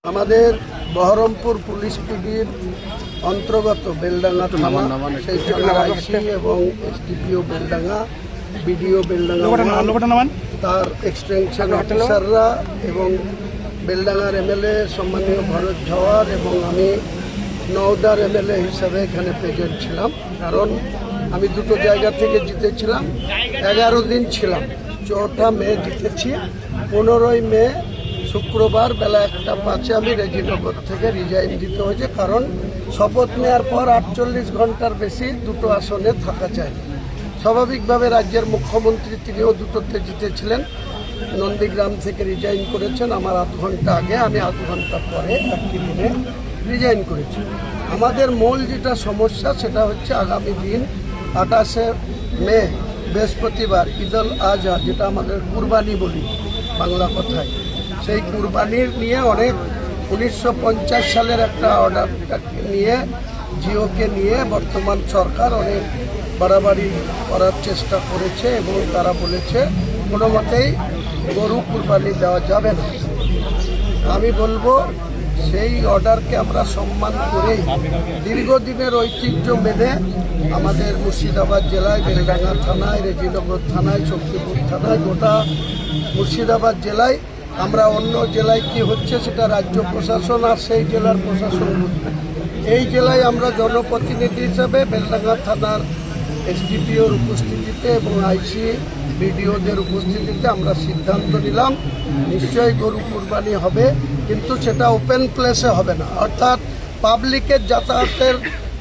আমাদের বহরমপুর পুলিশ পিডির অন্তর্গত বেলডাঙ্গা থানা সেই থানার আইসি এবং এসডিপিও বেলডাঙ্গা বিডিও বেলডাঙ্গা তার এক্সটেনশন অফিসাররা এবং বেলডাঙ্গার এমএলএ সম্মানীয় ভরত জওয়ার এবং আমি নওদার এমএলএ হিসাবে এখানে প্রেজেন্ট ছিলাম। কারণ আমি দুটো জায়গা থেকে জিতেছিলাম, 11 দিন ছিলাম। 4ঠা মে জিতেছি, 15ই মে শুক্রবার বেলা 1:05 আমি রেজিনগর থেকে রিজাইন দিতে হয়েছে। কারণ শপথ নেওয়ার পর 48 ঘন্টার বেশি দুটো আসনে থাকা চাই। স্বাভাবিকভাবে রাজ্যের মুখ্যমন্ত্রী তিনিও দুটোতে জিতেছিলেন, নন্দীগ্রাম থেকে রিজাইন করেছেন আমার আধ ঘন্টা আগে, আমি আধ ঘন্টা পরে একই দিনে রিজাইন করেছি। আমাদের মূল যেটা সমস্যা সেটা হচ্ছে আগামী দিন 28শে মে বৃহস্পতিবার ঈদুল আজহা, যেটা আমাদের কুরবানি বলি বাংলা কথায়, সেই কুরবানির নিয়ে অনেক 1950 সালের একটা অর্ডারটাকে নিয়ে জিওকে নিয়ে বর্তমান সরকার অনেক বাড়াবাড়ি করার চেষ্টা করেছে এবং তারা বলেছে কোনো মতেই গরু কুরবানি দেওয়া যাবে না। আমি বলবো সেই অর্ডারকে আমরা সম্মান করেই দীর্ঘদিনের ঐতিহ্য মেনে আমাদের মুর্শিদাবাদ জেলায় বেলডাঙ্গা থানায়, রেজিনগর থানায়, শক্তিপুর থানায়, গোটা মুর্শিদাবাদ জেলায় আমরা অন্য জেলায় কি হচ্ছে সেটা রাজ্য প্রশাসন আর সেই জেলার প্রশাসন বুঝবে। এই জেলায় আমরা জনপ্রতিনিধি হিসাবে বেলডাঙ্গা থানার এসডিপিওর উপস্থিতিতে এবং আইসি বিডিওদের উপস্থিতিতে আমরা সিদ্ধান্ত নিলাম নিশ্চয়ই গরু কুরবানি হবে, কিন্তু সেটা ওপেন প্লেসে হবে না, অর্থাৎ পাবলিকের যাতায়াতের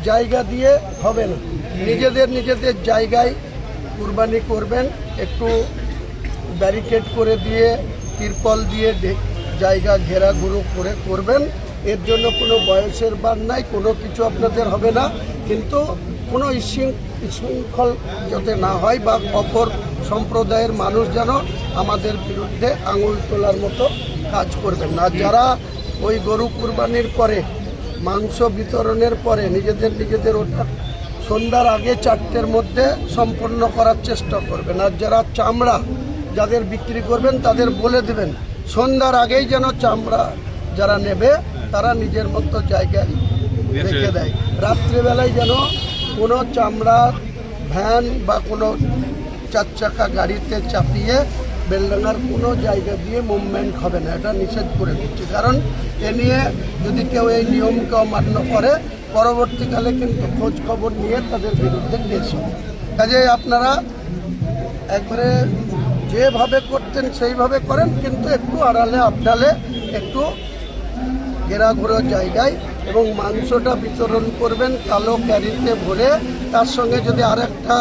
জায়গা দিয়ে হবে না। নিজেদের জায়গায় কুরবানি করবেন, একটু ব্যারিকেড করে দিয়ে তিরপল দিয়ে জায়গা ঘেরা ঘুরো করে করবেন। এর জন্য কোনো বয়সের বান নাই, কোনো কিছু আপনাদের হবে না, কিন্তু কোনো শৃঙ্খল যাতে না হয় বা অপর সম্প্রদায়ের মানুষ যেন আমাদের বিরুদ্ধে আঙুল তোলার মতো কাজ করবেন না। যারা ওই গরু কুরবানির পরে মাংস বিতরণের পরে নিজেদের ওটা সন্ধ্যার আগে 4টের মধ্যে সম্পন্ন করার চেষ্টা করবেন, আর যারা চামড়া যাদের বিক্রি করবেন তাদের বলে দেবেন সন্ধ্যার আগেই যেন চামড়া যারা নেবে তারা নিজের মতো জায়গায় রেখে দেয়। রাত্রিবেলায় যেন কোনো চামড়ার ভ্যান বা কোনো 4 চাকা গাড়িতে চাপিয়ে বেলডাঙ্গার কোনো জায়গা দিয়ে মুভমেন্ট হবে না, এটা নিষেধ করে দিচ্ছি। কারণ এ নিয়ে যদি কেউ এই নিয়মকে অমান্য করে পরবর্তীকালে কিন্তু খোঁজ খবর নিয়ে তাদের বিরুদ্ধে কেস হবে। কাজে আপনারা একবারে যেভাবে করতেন সেইভাবে করেন, কিন্তু একটু আড়ালে আবডালে একটু ঘেরাঘুরো জায়গায়, এবং মাংসটা বিতরণ করবেন কালো ক্যারিতে ভরে, তার সঙ্গে যদি আরেকটা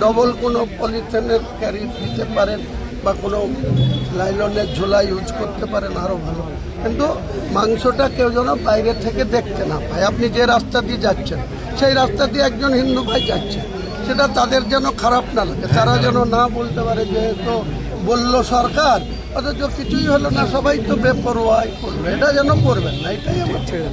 ডবল কোনো পলিথিনের ক্যারি দিতে পারেন বা কোনো লাইলনের ঝোলা ইউজ করতে পারেন আরও ভালো। কিন্তু মাংসটা কেউ যেন বাইরে থেকে দেখতে না পায়। আপনি যে রাস্তা দিয়ে যাচ্ছেন সেই রাস্তা দিয়ে একজন হিন্দু ভাই যাচ্ছে, সেটা তাদের যেন খারাপ না লাগে, তারা যেন না বলতে পারে যে তো বললো সরকার অথচ কিছুই হলো না, সবাই তো বেপরোয়াই করবে, এটা যেন করবেন না, এটাই আমার ছেড়ে।